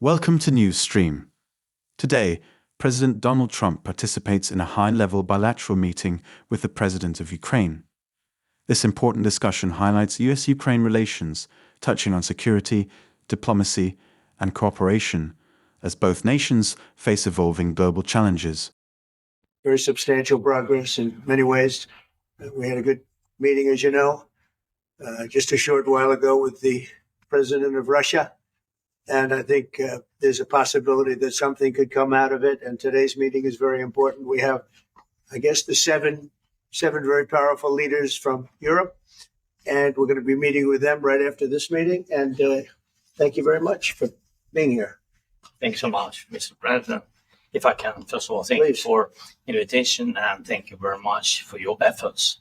Welcome to NewsXstream. Today, President Donald Trump participates in a high-level bilateral meeting with the President of Ukraine. This important discussion highlights U.S.-Ukraine relations, touching on security, diplomacy, and cooperation, as both nations face evolving global challenges. Very substantial progress in many ways. We had a good meeting, as you know, just a short while ago with the president of Russia. And I think there's a possibility that something could come out of it. And today's meeting is very important. We have, I guess, the seven very powerful leaders from Europe. And we're going to be meeting with them right after this meeting. And thank you very much for being here. Thanks so much, Mr. President. If I can, first of all, thank you for invitation and thank you very much for your efforts,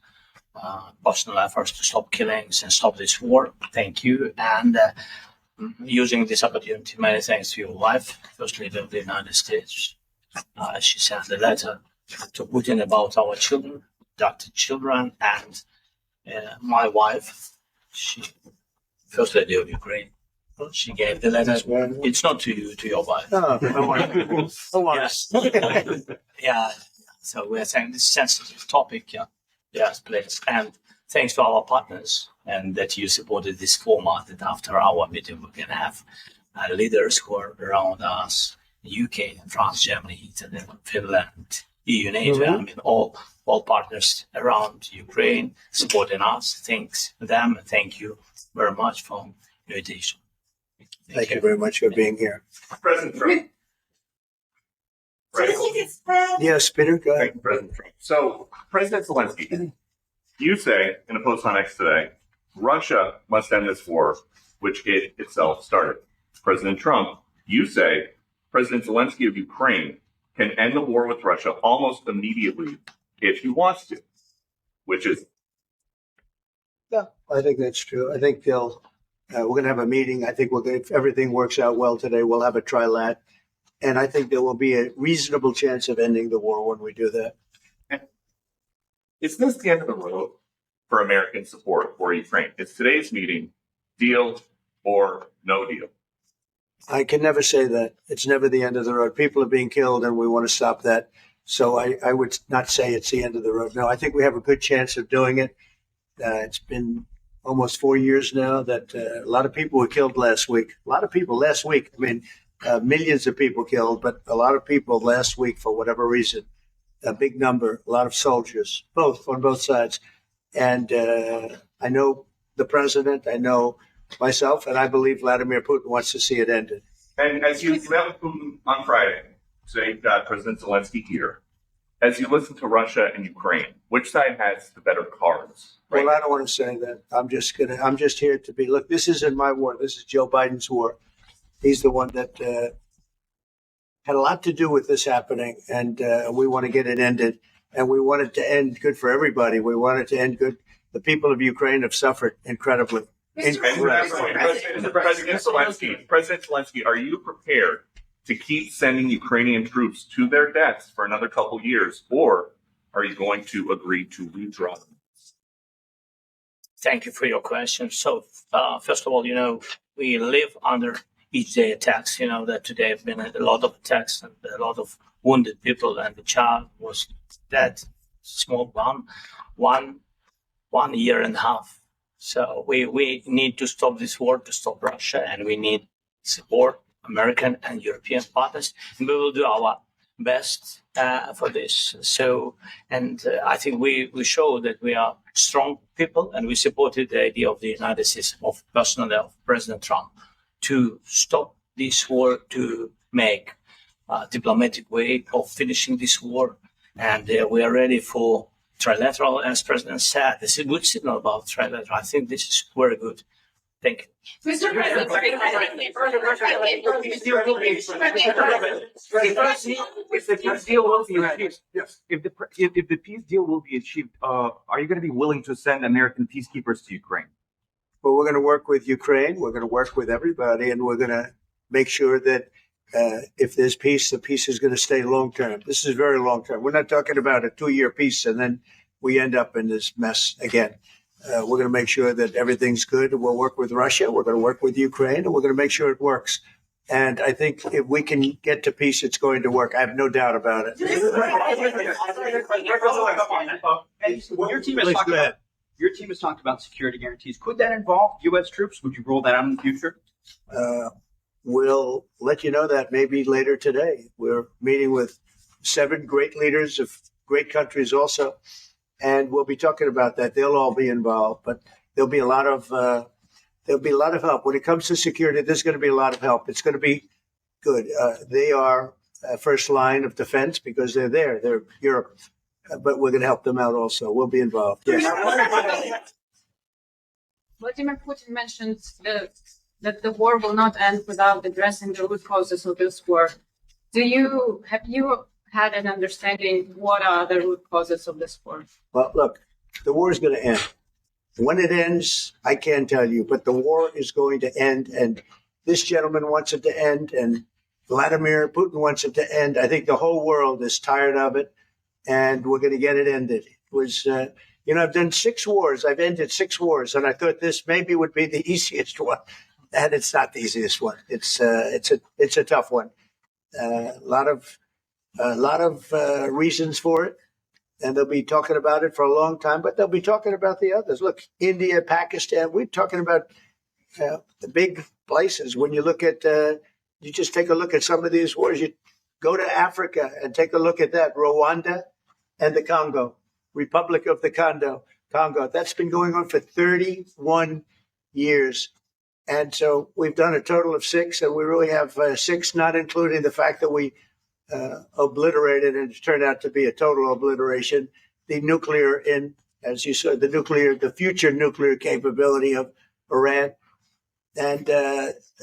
personal efforts to stop killings and stop this war. Thank you. And using this opportunity, many thanks to your wife, First Lady of the United States. She sent a letter to Putin about our children, adopted children, and my wife, she, First Lady of Ukraine. She gave the letter. It's not to you, to your wife. Yeah. So we're saying this sensitive topic. Yeah. Yes, please. And thanks to our partners and that you supported this format. That after our meeting, we're going to have leaders who are around us, UK, France, Germany, Italy, Finland, EU, NATO. Mm-hmm. I mean, all partners around Ukraine supporting us. Thanks to them. And thank you very much for your invitation. Thank you very much for being here. President Trump. Yes, Peter, go ahead. Thank you, President Trump. So, President Zelensky, you say in a post on X today, Russia must end this war, which it itself started. President Trump, you say President Zelensky of Ukraine can end the war with Russia almost immediately if he wants to, which is... Yeah, I think that's true. I think we're going to have a meeting. I think if everything works out well today, we'll have a trilat. And I think there will be a reasonable chance of ending the war when we do that. Is this the end of the road for American support for Ukraine? Is today's meeting deal or no deal? I can never say that. It's never the end of the road. People are being killed and we want to stop that. So I would not say it's the end of the road. No, I think we have a good chance of doing it. It's been almost 4 years now that a lot of people were killed last week. A lot of people last week. I mean, millions of people killed, but a lot of people last week for whatever reason. A big number, a lot of soldiers, on both sides. And I know the president, I know myself, and I believe Vladimir Putin wants to see it ended. And as you met with Putin on Friday, today you've got President Zelensky here. As you listen to Russia and Ukraine, which side has the better cards? Right? Well, I don't want to say that. I'm just here to be, look, this isn't my war. This is Joe Biden's war. He's the one that had a lot to do with this happening, and we want to get it ended. And we want it to end good for everybody. We want it to end good. The people of Ukraine have suffered incredibly. President Zelensky, are you prepared to keep sending Ukrainian troops to their deaths for another couple years, or are you going to agree to withdraw them? Thank you for your question. So, first of all, we live under each day attacks. That today have been a lot of attacks and a lot of wounded people, and the child was dead, small bomb, 1 year and a half. So we need to stop this war, to stop Russia, and we need support, American and European partners, and we will do our best for this. So, and I think we show that we are strong people, and we supported the idea of the United States, personally of President Trump, to stop this war, to make a diplomatic way of finishing this war. And we are ready for trilateral, as President said. This is a good signal about trilateral. I think this is very good. Thank you. Mr. President, if the peace deal will be achieved, are you going to be willing to send American peacekeepers to Ukraine? Well, we're going to work with Ukraine. We're going to work with everybody, and we're going to make sure that if there's peace, the peace is going to stay long term. This is very long term. We're not talking about a 2-year peace and then we end up in this mess again. We're going to make sure that everything's good. We'll work with Russia. We're going to work with Ukraine, and we're going to make sure it works. And I think if we can get to peace, it's going to work. I have no doubt about it. Your team has Please talked go ahead. about your team has talked about security guarantees. Could that involve U.S. troops? Would you roll that out in the future? We'll let you know that maybe later today. We're meeting with 7 great leaders of great countries also, and we'll be talking about that. They'll all be involved, but there'll be a lot of help when it comes to security. There's going to be a lot of help. It's going to be good. They are first line of defense because they're there. They're Europe, but we're going to help them out also. We'll be involved. Yes. Vladimir Putin mentioned that the war will not end without addressing the root causes of this war. Have you had an understanding what are the root causes of this war? Well, look, the war is going to end. When it ends, I can't tell you, but the war is going to end, and this gentleman wants it to end, and Vladimir Putin wants it to end. I think the whole world is tired of it, and we're going to get it ended. It was, I've done 6 wars. I've ended 6 wars, and I thought this maybe would be the easiest one, and it's not the easiest one. It's a tough one. A lot of reasons for it. And they'll be talking about it for a long time, but they'll be talking about the others. Look, India, Pakistan, we're talking about the big places. When you look at, you just take a look at some of these wars. You go to Africa and take a look at that. Rwanda and the Congo, Republic of the Congo. That's been going on for 31 years. And so we've done a total of 6, and we really have 6, not including the fact that we obliterated, and it turned out to be a total obliteration, the nuclear as you said, the future nuclear capability of Iran. And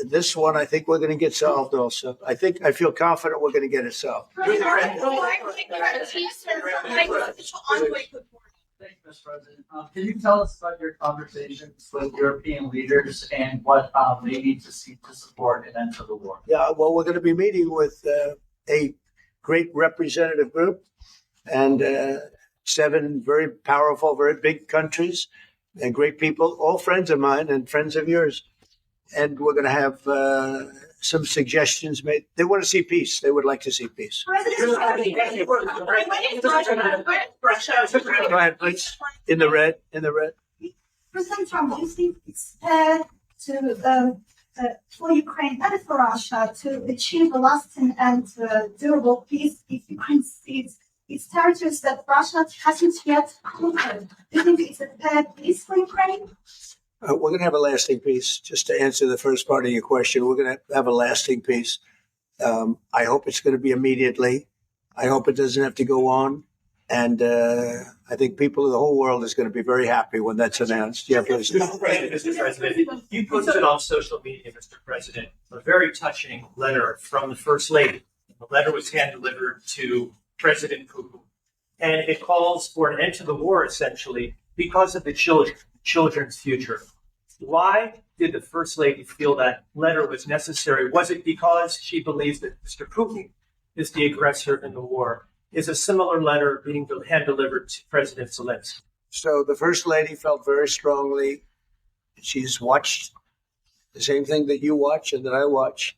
this one, I think we're going to get solved also. I feel confident we're going to get it solved. Thank you, Mr. President. Can you tell us about your conversations with European leaders and what they need to see to support an end to the war? Yeah, well, we're going to be meeting with a great representative group and 7 very powerful, very big countries and great people, all friends of mine and friends of yours. And we're going to have some suggestions made. They want to see peace. They would like to see peace. Go ahead, please. In the red. President Trump, do you think it's for Ukraine and for Russia to achieve a lasting and durable peace if Ukraine cedes its territories that Russia hasn't yet conquered? Do you think it's a fair peace for Ukraine? We're going to have a lasting peace. Just to answer the first part of your question, we're going to have a lasting peace. I hope it's going to be immediately. I hope it doesn't have to go on. And I think people of the whole world is going to be very happy when that's announced. Yeah, please. Mr. President, you posted on social media, Mr. President, a very touching letter from the First Lady. The letter was hand-delivered to President Putin, and it calls for an end to the war, essentially, because of the children's future. Why did the First Lady feel that letter was necessary? Was it because she believes that Mr. Putin is the aggressor in the war? Is a similar letter being hand-delivered to President Zelensky? So the First Lady felt very strongly. She's watched the same thing that you watch and that I watch.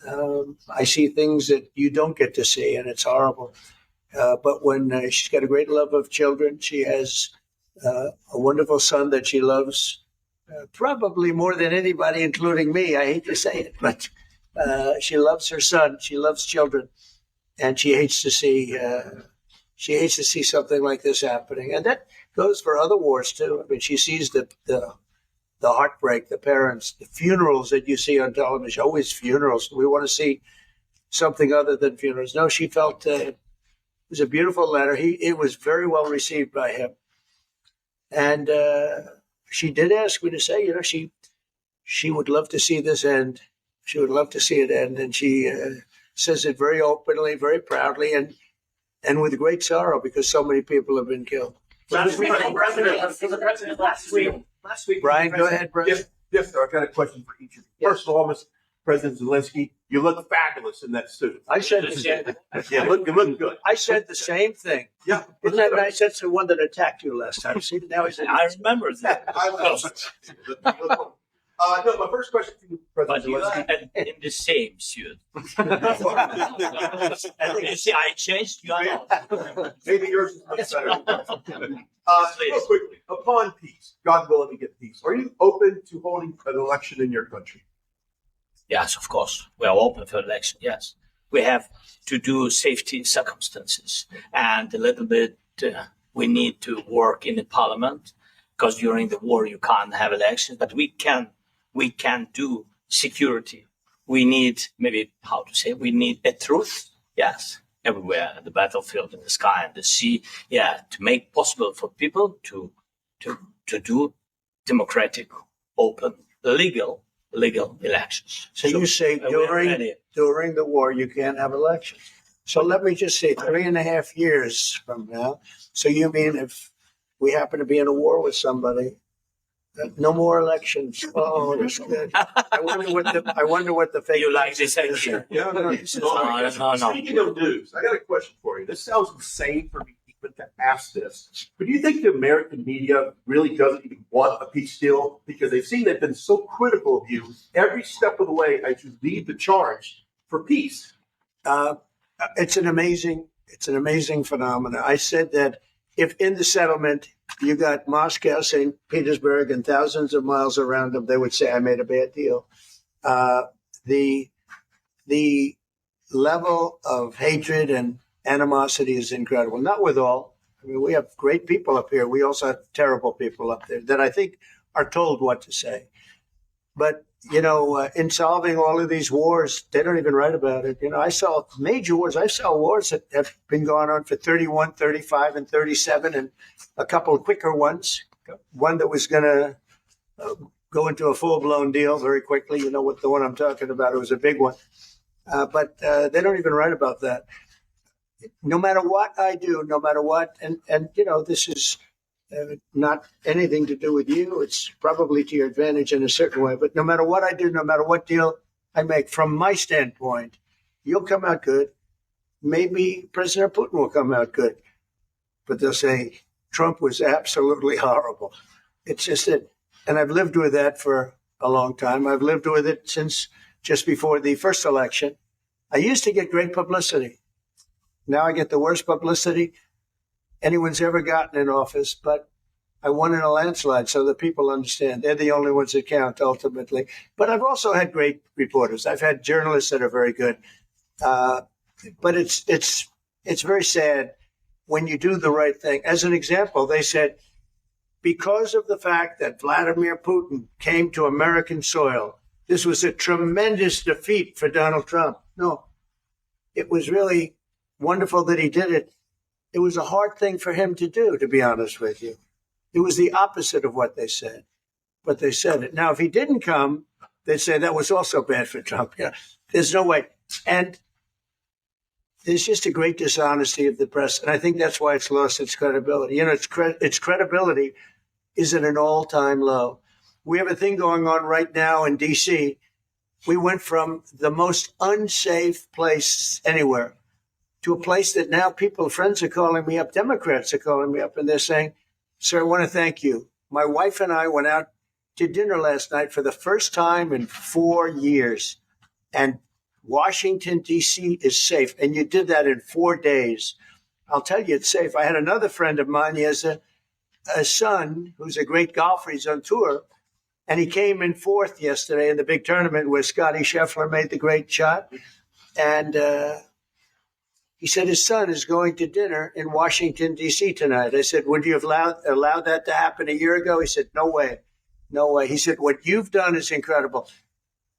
I see things that you don't get to see, and it's horrible. But when she's got a great love of children, she has a wonderful son that she loves, probably more than anybody, including me. I hate to say it, but she loves her son. She loves children. And she hates to see something like this happening, and that goes for other wars too. I mean, she sees the heartbreak, the parents, the funerals that you see on television. Always funerals. We want to see something other than funerals. No, she felt it was a beautiful letter. It was very well received by him, and she did ask me to say, she would love to see this end. She would love to see it end, and she says it very openly, very proudly, and with great sorrow because so many people have been killed. Last week, Brian, go ahead, Brian. Yes, sir. I got a question for each of you. Yes. First of all, Mr. President Zelensky, you look fabulous in that suit. I said the same. Yeah, you look good. I said the same thing. Yeah. Isn't that nice? That's the one that attacked you last time. See, now he's. I remember that. No, my first question to you, President But you are Zelensky. in the same suit. You see, I changed. You are not. Maybe yours is much better. Please. Real quickly, upon peace, God willing to get peace, are you open to holding an election in your country? Yes, of course. We are open for election. Yes, we have to do safety circumstances, and a little bit. We need to work in the parliament because during the war you can't have elections, but we can do security. We need we need a truth. Yes, everywhere, the battlefield, in the sky, and the sea. Yeah, to make possible for people to do democratic, open, legal elections. So you say we're ready. during the war you can't have elections. So let me just say 3.5 years from now. So you mean if we happen to be in a war with somebody, no more elections? Oh, that's good. I wonder what the fake. You like this idea? Yeah, no, No. Speaking of news, I got a question for you. This sounds insane for me even to ask this, but do you think the American media really doesn't even want a peace deal because they've been so critical of you every step of the way as you lead the charge for peace? It's an amazing phenomenon. I said that if in the settlement you got Moscow, St. Petersburg, and thousands of miles around them, they would say I made a bad deal. The level of hatred and animosity is incredible. Not with all. I mean, we have great people up here. We also have terrible people up there that I think are told what to say. But in solving all of these wars, they don't even write about it. I saw major wars. I saw wars that have been going on for 31, 35, and 37, and a couple of quicker ones. One that was going to go into a full-blown deal very quickly. You know what the one I'm talking about? It was a big one. But they don't even write about that. No matter what I do, no matter what, and this is not anything to do with you. It's probably to your advantage in a certain way. But no matter what I do, no matter what deal I make, from my standpoint, you'll come out good. Maybe President Putin will come out good. But they'll say Trump was absolutely horrible. It's just that, and I've lived with that for a long time. I've lived with it since just before the first election. I used to get great publicity. Now I get the worst publicity anyone's ever gotten in office, but I won in a landslide, so the people understand. They're the only ones that count, ultimately. But I've also had great reporters. I've had journalists that are very good. But it's very sad when you do the right thing. As an example, they said, because of the fact that Vladimir Putin came to American soil, this was a tremendous defeat for Donald Trump. No, it was really wonderful that he did it. It was a hard thing for him to do, to be honest with you. It was the opposite of what they said, but they said it. Now, if he didn't come, they'd say that was also bad for Trump. There's no way. And there's just a great dishonesty of the press, and I think that's why it's lost its credibility. Its credibility is at an all-time low. We have a thing going on right now in D.C. We went from the most unsafe place anywhere to a place that now friends are calling me up, Democrats are calling me up, and they're saying, sir, I want to thank you. My wife and I went out to dinner last night for the first time in 4 years, and Washington, D.C. is safe. And you did that in 4 days. I'll tell you, it's safe. I had another friend of mine. He has a son who's a great golfer. He's on tour. And he came in fourth yesterday in the big tournament where Scotty Scheffler made the great shot. And he said his son is going to dinner in Washington, D.C. tonight. I said, would you have allowed that to happen a year ago? He said, no way. No way. He said, what you've done is incredible.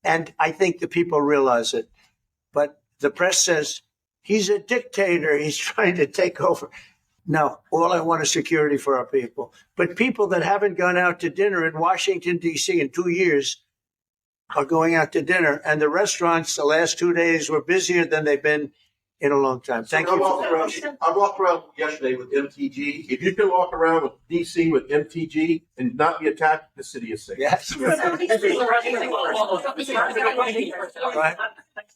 And I think the people realize it. But the press says, he's a dictator. He's trying to take over. No, all I want is security for our people. But people that haven't gone out to dinner in Washington, D.C. in 2 years are going out to dinner. And the restaurants the last 2 days were busier than they've been in a long time. Thank you. I walked around yesterday with MTG. If you can walk around with DC with MTG and not be attacked, the city is safe. Yes. Right.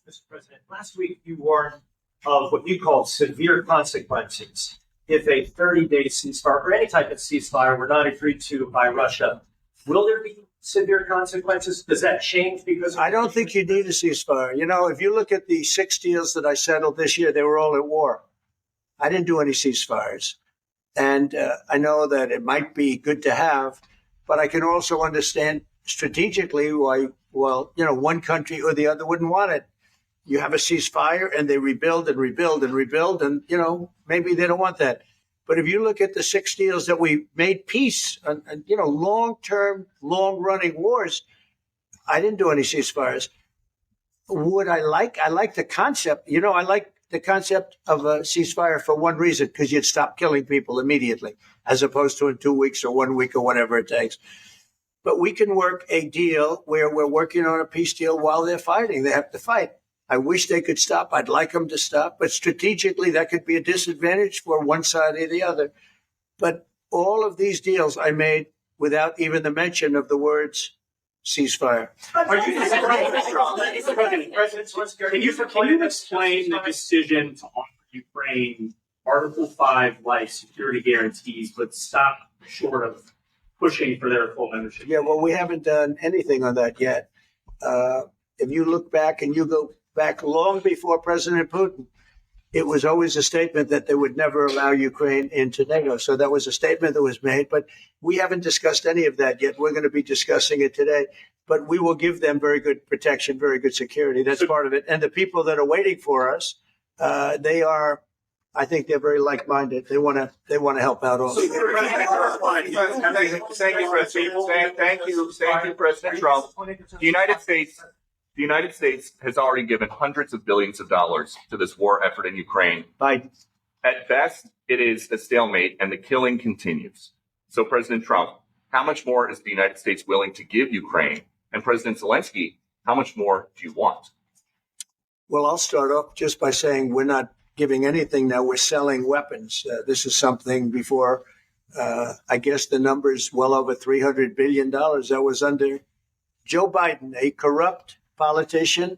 Mr. President, last week you warned of what you called severe consequences if a 30-day ceasefire or any type of ceasefire were not agreed to by Russia. Will there be severe consequences? Does that change because I don't think you need a ceasefire. You know, if you look at the 6 deals that I settled this year, they were all at war. I didn't do any ceasefires. And I know that it might be good to have, but I can also understand strategically why, well, you know, one country or the other wouldn't want it. You have a ceasefire and they rebuild and rebuild and rebuild, and, you know, maybe they don't want that. But if you look at the 6 deals that we made peace and you know, long-term, long-running wars, I didn't do any ceasefires. Would I like the concept, you know, I like the concept of a ceasefire for one reason, because you'd stop killing people immediately, as opposed to in 2 weeks or 1 week or whatever it takes. But we can work a deal where we're working on a peace deal while they're fighting. They have to fight. I wish they could stop. I'd like them to stop. But strategically, that could be a disadvantage for one side or the other. But all of these deals I made without even the mention of the words ceasefire. Are you Can you explain the decision to offer Ukraine Article 5 like security guarantees, but stop short of pushing for their full membership? Yeah, well, we haven't done anything on that yet. If you look back and you go back long before President Putin, it was always a statement that they would never allow Ukraine into NATO. So that was a statement that was made, but we haven't discussed any of that yet. We're going to be discussing it today, but we will give them very good protection, very good security. That's part of it. And the people that are waiting for us, they are, I think they're very like-minded. They want to help out also. Thank you, President. Thank you, President Trump. The United States has already given hundreds of billions of dollars to this war effort in Ukraine. Biden. At best, it is a stalemate, and the killing continues. So, President Trump, how much more is the United States willing to give Ukraine? And President Zelensky, how much more do you want? Well, I'll start off just by saying we're not giving anything now. We're selling weapons. This is something before, I guess the number is well over $300 billion. That was under Joe Biden, a corrupt politician,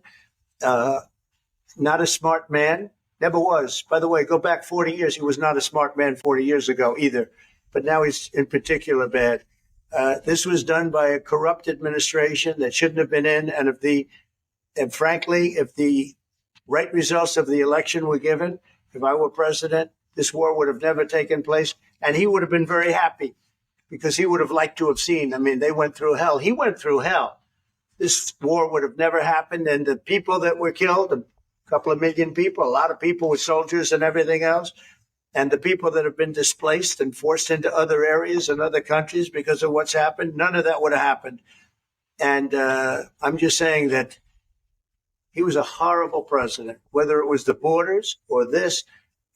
not a smart man, never was. By the way, go back 40 years. He was not a smart man 40 years ago either, but now he's in particular bad. This was done by a corrupt administration that shouldn't have been in. And frankly, if the right results of the election were given, if I were president, this war would have never taken place. And he would have been very happy because he would have liked to have seen. I mean, they went through hell. He went through hell. This war would have never happened. And the people that were killed, a couple of million people, a lot of people with soldiers and everything else, and the people that have been displaced and forced into other areas and other countries because of what's happened, none of that would have happened. And I'm just saying that he was a horrible president, whether it was the borders or this.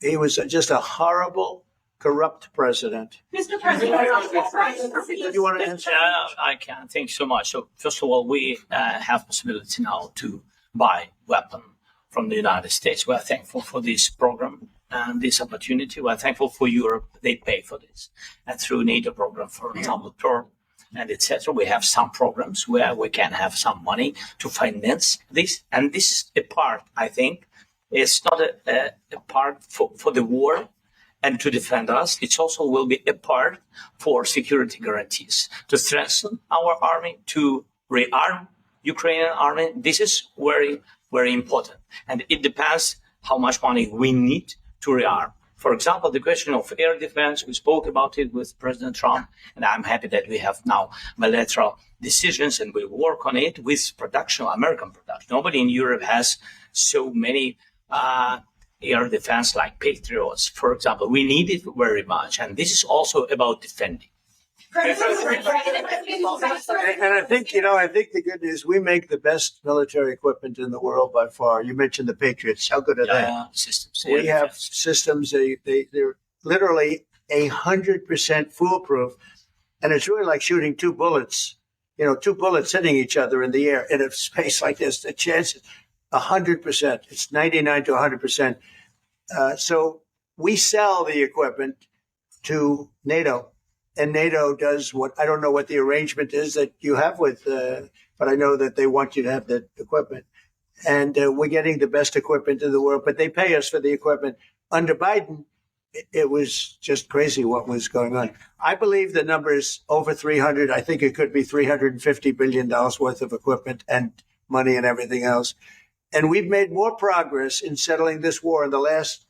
He was just a horrible, corrupt president. Mr. President, You want to answer? I can. Thank you so much. So first of all, we have possibility now to buy weapon from the United States. We are thankful for this program and this opportunity. We are thankful for Europe. They pay for this. And through NATO program, for example, TOR and etc., we have some programs where we can have some money to finance this. And this is a part, I think, it's not a part for the war and to defend us. It also will be a part for security guarantees, to strengthen our army, to rearm Ukrainian army. This is very, very important. And it depends how much money we need to rearm. For example, the question of air defense, we spoke about it with President Trump, and I'm happy that we have now bilateral decisions and we work on it with production, American production. Nobody in Europe has so many air defense like Patriots, for example. We need it very much. And this is also about defending. And I think the good news, we make the best military equipment in the world by far. You mentioned the Patriots. How good are they? Systems. We have systems, they're literally 100% foolproof. And it's really like shooting two bullets hitting each other in the air in a space like this. The chance is 100%. It's 99 to 100%. So we sell the equipment to NATO. And NATO does what, I don't know what the arrangement is that you have with, but I know that they want you to have the equipment. And we're getting the best equipment in the world, but they pay us for the equipment. Under Biden, it was just crazy what was going on. I believe the number is over 300. I think it could be $350 billion worth of equipment and money and everything else. And we've made more progress in settling this war in the last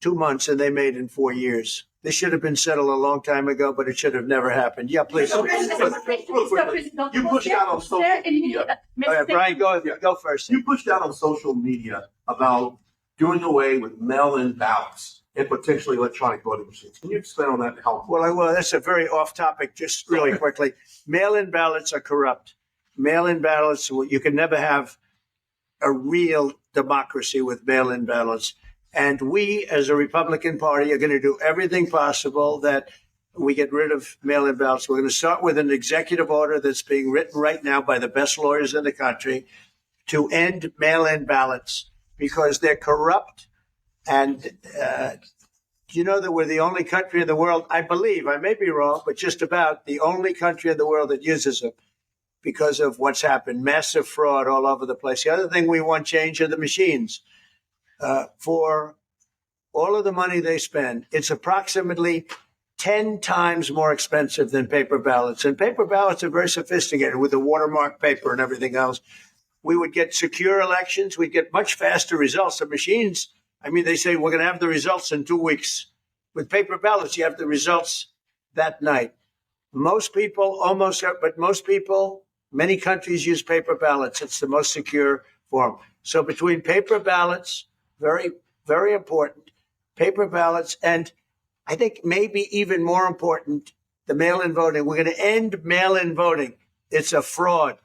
2 months than they made in 4 years. This should have been settled a long time ago, but it should have never happened. Yeah, please. You pushed out on social media. All right, Brian, go first. You pushed out on social media about doing away with mail-in ballots and potentially electronic voting machines. Can you expand on that and help? Well, that's a very off topic, just really quickly. Mail-in ballots are corrupt. Mail-in ballots, you can never have a real democracy with mail-in ballots. And we, as a Republican Party, are going to do everything possible that we get rid of mail-in ballots. We're going to start with an executive order that's being written right now by the best lawyers in the country to end mail-in ballots because they're corrupt. And you know that we're the only country in the world, I believe, I may be wrong, but just about the only country in the world that uses them because of what's happened. Massive fraud all over the place. The other thing we want change are the machines. For all of the money they spend, it's approximately 10 times more expensive than paper ballots. And paper ballots are very sophisticated with the watermark paper and everything else. We would get secure elections. We'd get much faster results. The machines, I mean, they say we're going to have the results in 2 weeks. With paper ballots, you have the results that night. Most people, many countries use paper ballots. It's the most secure form. So between paper ballots, very, very important, paper ballots, and I think maybe even more important, the mail-in voting. We're going to end mail-in voting. It's a fraud.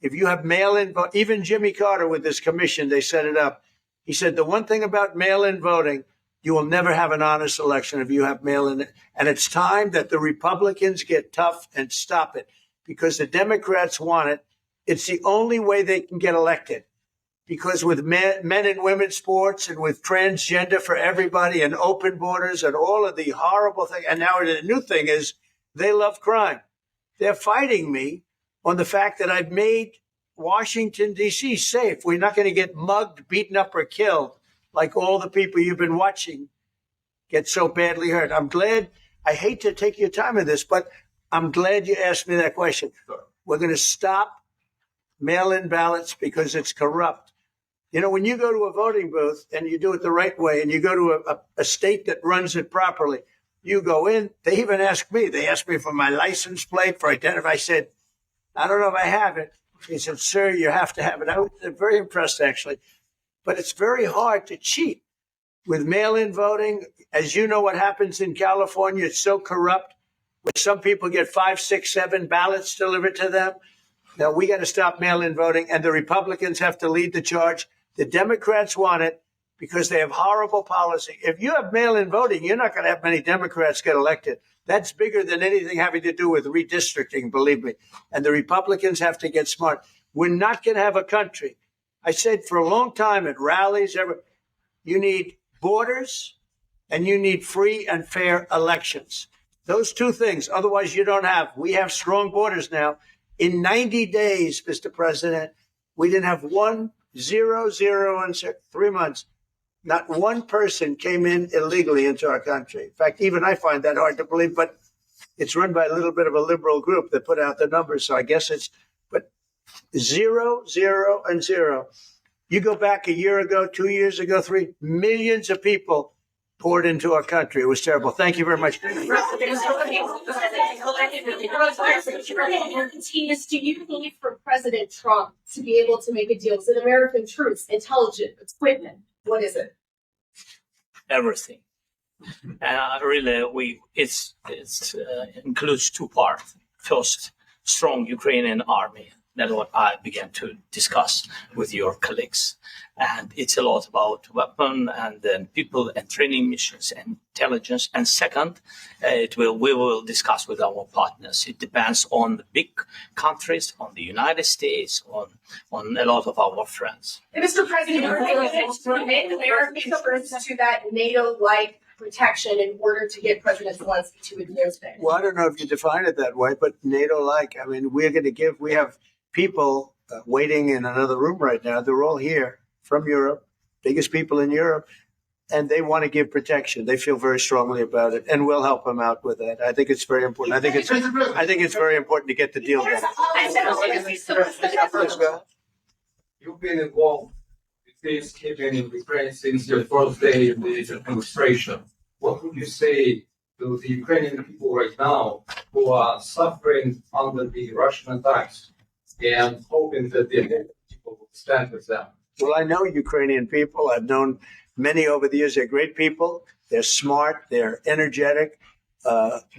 If you have mail-in vote, even Jimmy Carter with this commission, they set it up. He said the one thing about mail-in voting, you will never have an honest election if you have mail-in. And it's time that the Republicans get tough and stop it because the Democrats want it. It's the only way they can get elected. Because with men and women's sports and with transgender for everybody and open borders and all of the horrible things. And now the new thing is they love crime. They're fighting me on the fact that I've made Washington, D.C. safe. We're not going to get mugged, beaten up, or killed like all the people you've been watching get so badly hurt. I'm glad. I hate to take your time on this, but I'm glad you asked me that question. We're going to stop mail-in ballots because it's corrupt. You know, when you go to a voting booth and you do it the right way and you go to a state that runs it properly, you go in. They even ask me. They asked me for my license plate, for identify. I said, I don't know if I have it. He said, sir, you have to have it. I was very impressed, actually. But it's very hard to cheat with mail-in voting. As you know what happens in California, it's so corrupt. Where some people get 5, 6, 7 ballots delivered to them. Now, we got to stop mail-in voting, and the Republicans have to lead the charge. The Democrats want it because they have horrible policy. If you have mail-in voting, you're not going to have many Democrats get elected. That's bigger than anything having to do with redistricting, believe me. And the Republicans have to get smart. We're not going to have a country. I said for a long time at rallies, you need borders and you need free and fair elections. Those two things. Otherwise, you don't have. We have strong borders now. In 90 days, Mr. President, we didn't have 1, 0, 0, and 3 months. Not one person came in illegally into our country. In fact, even I find that hard to believe, but it's run by a little bit of a liberal group that put out the numbers. So I guess but 0, 0, and 0. You go back a year ago, 2 years ago, 3 millions of people poured into our country. It was terrible. Thank you very much. Do you need for President Trump to be able to make a deal? Is it American troops, intelligence, equipment? What is it? Everything. Really, it includes 2 parts. First, strong Ukrainian army. That's what I began to discuss with your colleagues. And it's a lot about weapon and then people and training missions and intelligence. And second, we will discuss with our partners. It depends on the big countries, on the United States, on a lot of our friends. Mr. President, refers to that NATO-like protection in order to get President Zelensky to advance things. Well, I don't know if you define it that way, but NATO-like. I mean, we have people waiting in another room right now. They're all here from Europe, biggest people in Europe. and they want to give protection. They feel very strongly about it, and we'll help them out with that. I think it's very important. I think it's very important to get the deal done. You've been involved with peacekeeping in Ukraine since your first day in the administration. What would you say to the Ukrainian people right now who are suffering under the Russian attacks and hoping that the American people will stand with them? Well, I know Ukrainian people. I've known many over the years. They're great people. They're smart. They're energetic.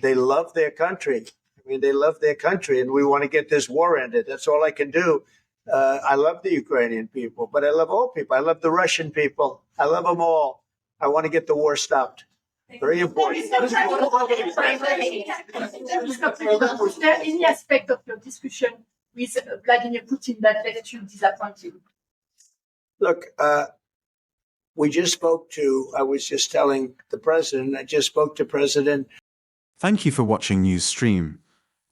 They love their country. I mean, they love their country, and we want to get this war ended. That's all I can do. I love the Ukrainian people, but I love all people. I love the Russian people. I love them all. I want to get the war stopped. Very important. Is there any aspect of your discussion with Vladimir Putin that led you disappointed? Look, I was just telling the president, I just spoke to President. Thank you for watching NewsXstream.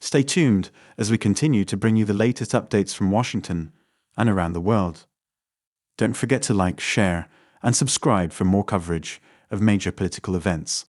Stay tuned as we continue to bring you the latest updates from Washington and around the world. Don't forget to like, share, and subscribe for more coverage of major political events.